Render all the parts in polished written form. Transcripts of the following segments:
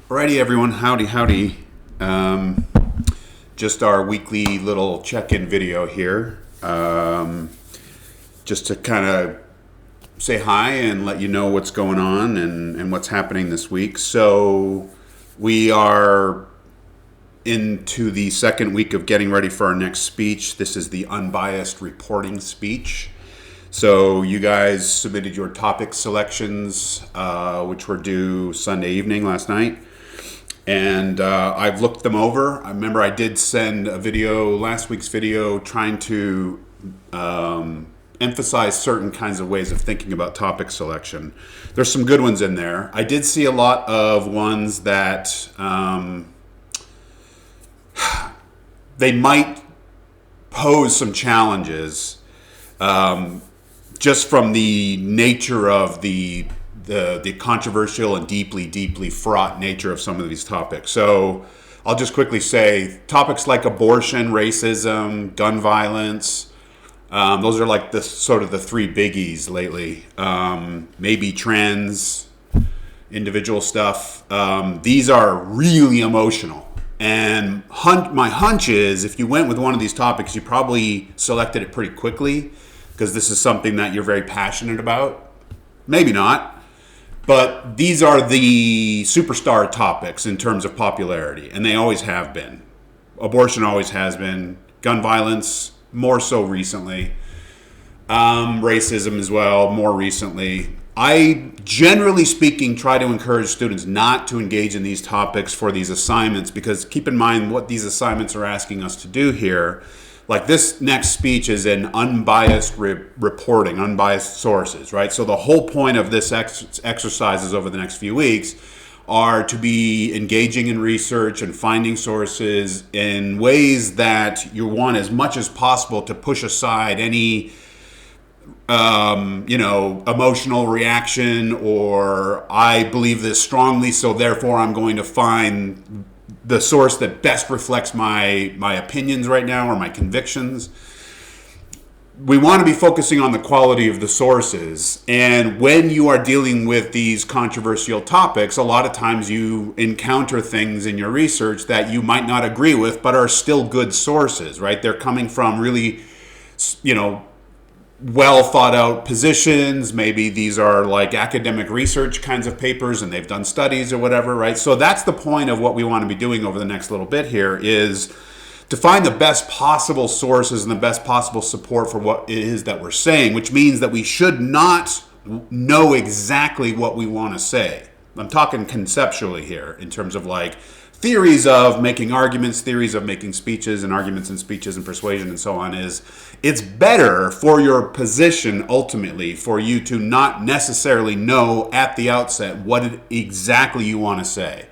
Alrighty, everyone. Howdy, howdy. Just our weekly little check-in video here. Just to kind of say hi and let you know what's going on and what's happening this week. So we are into the second week of getting ready for our next speech. This is the unbiased reporting speech. So you guys submitted your topic selections, which were due Sunday evening last night. And I've looked them over. I remember I did send a video, last week's video, trying to emphasize certain kinds of ways of thinking about topic selection. There's some good ones in there. I did see a lot of ones that they might pose some challenges just from the nature of the controversial and deeply fraught nature of some of these topics. So I'll just quickly say topics like abortion, racism, gun violence, those are like the sort of the three biggies lately. Maybe trans, individual stuff. These are really emotional. And my hunch is if you went with one of these topics, you probably selected it pretty quickly because this is something that you're very passionate about. Maybe not. But these are the superstar topics in terms of popularity, and they always have been. Abortion always has been. Gun violence, more so recently. Racism as well, more recently. I, generally speaking, try to encourage students not to engage in these topics for these assignments because keep in mind what these assignments are asking us to do here. Like this next speech is an unbiased reporting, unbiased sources, right? So the whole point of this exercises over the next few weeks are to be engaging in research and finding sources in ways that you want as much as possible to push aside any emotional reaction or I believe this strongly, so therefore I'm going to find the source that best reflects my opinions right now or my convictions. We want to be focusing on the quality of the sources. And when you are dealing with these controversial topics, a lot of times you encounter things in your research that you might not agree with, but are still good sources, right? They're coming from really, well thought out positions. Maybe these are like academic research kinds of papers and they've done studies or whatever, right? So that's the point of what we want to be doing over the next little bit here is to find the best possible sources and the best possible support for what it is that we're saying, which means that we should not know exactly what we want to say. I'm talking conceptually here in terms of like theories of making arguments, theories of making speeches and arguments and speeches and persuasion and so on is it's better for your position ultimately for you to not necessarily know at the outset what exactly you want to say.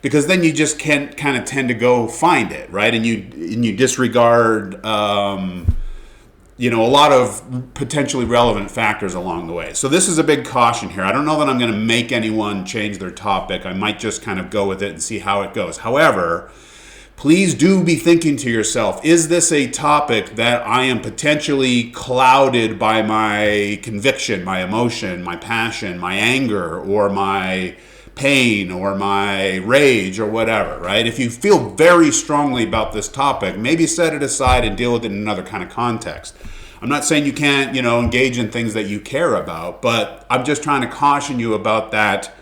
Because then you just can't kind of tend to go find it, right? And you disregard a lot of potentially relevant factors along the way. So this is a big caution here. I don't know that I'm going to make anyone change their topic. I might just kind of go with it and see how it goes. However, please do be thinking to yourself, is this a topic that I am potentially clouded by my conviction, my emotion, my passion, my anger, or my pain or my rage or whatever, right? If you feel very strongly about this topic, maybe set it aside and deal with it in another kind of context. I'm not saying you can't, engage in things that you care about, but I'm just trying to caution you about that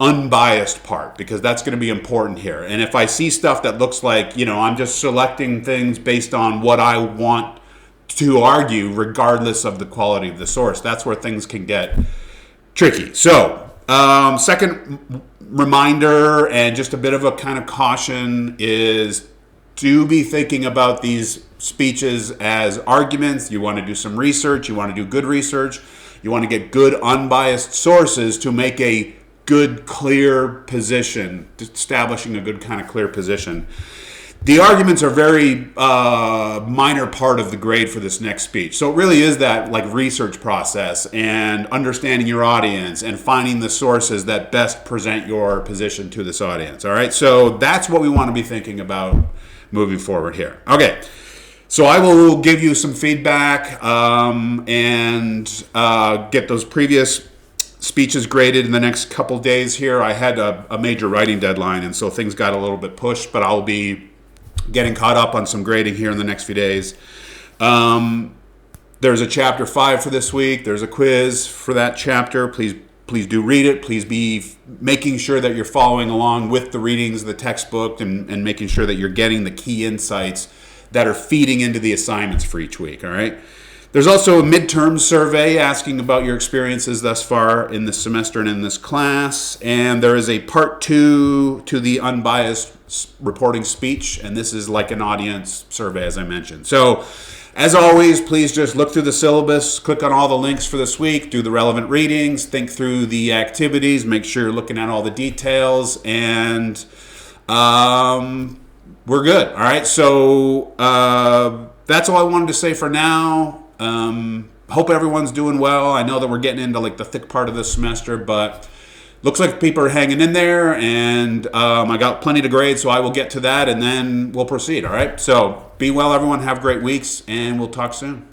unbiased part because that's going to be important here. And if I see stuff that looks like, I'm just selecting things based on what I want to argue regardless of the quality of the source, that's where things can get tricky. So, second reminder and just a bit of a kind of caution is do be thinking about these speeches as arguments. You want to do some research. You want to do good research. You want to get good unbiased sources to make a good, clear position, establishing a good kind of clear position. The arguments are very minor part of the grade for this next speech. So it really is that like research process and understanding your audience and finding the sources that best present your position to this audience. All right. So that's what we want to be thinking about moving forward here. Okay. So I will give you some feedback and get those previous speech is graded in the next couple days here. I had a major writing deadline, and so things got a little bit pushed, but I'll be getting caught up on some grading here in the next few days. There's a chapter 5 for this week. There's a quiz for that chapter. Please do read it. Please be making sure that you're following along with the readings of the textbook and making sure that you're getting the key insights that are feeding into the assignments for each week, all right? There's also a midterm survey asking about your experiences thus far in this semester and in this class. And there is a part 2 to the unbiased reporting speech. And this is like an audience survey, as I mentioned. So, as always, please just look through the syllabus, click on all the links for this week, do the relevant readings, think through the activities, make sure you're looking at all the details, and we're good. All right, so that's all I wanted to say for now. Hope everyone's doing well. I know that we're getting into like the thick part of this semester, but looks like people are hanging in there, and I got plenty to grade, so I will get to that, and then we'll proceed, all right? So be well, everyone. Have great weeks, and we'll talk soon.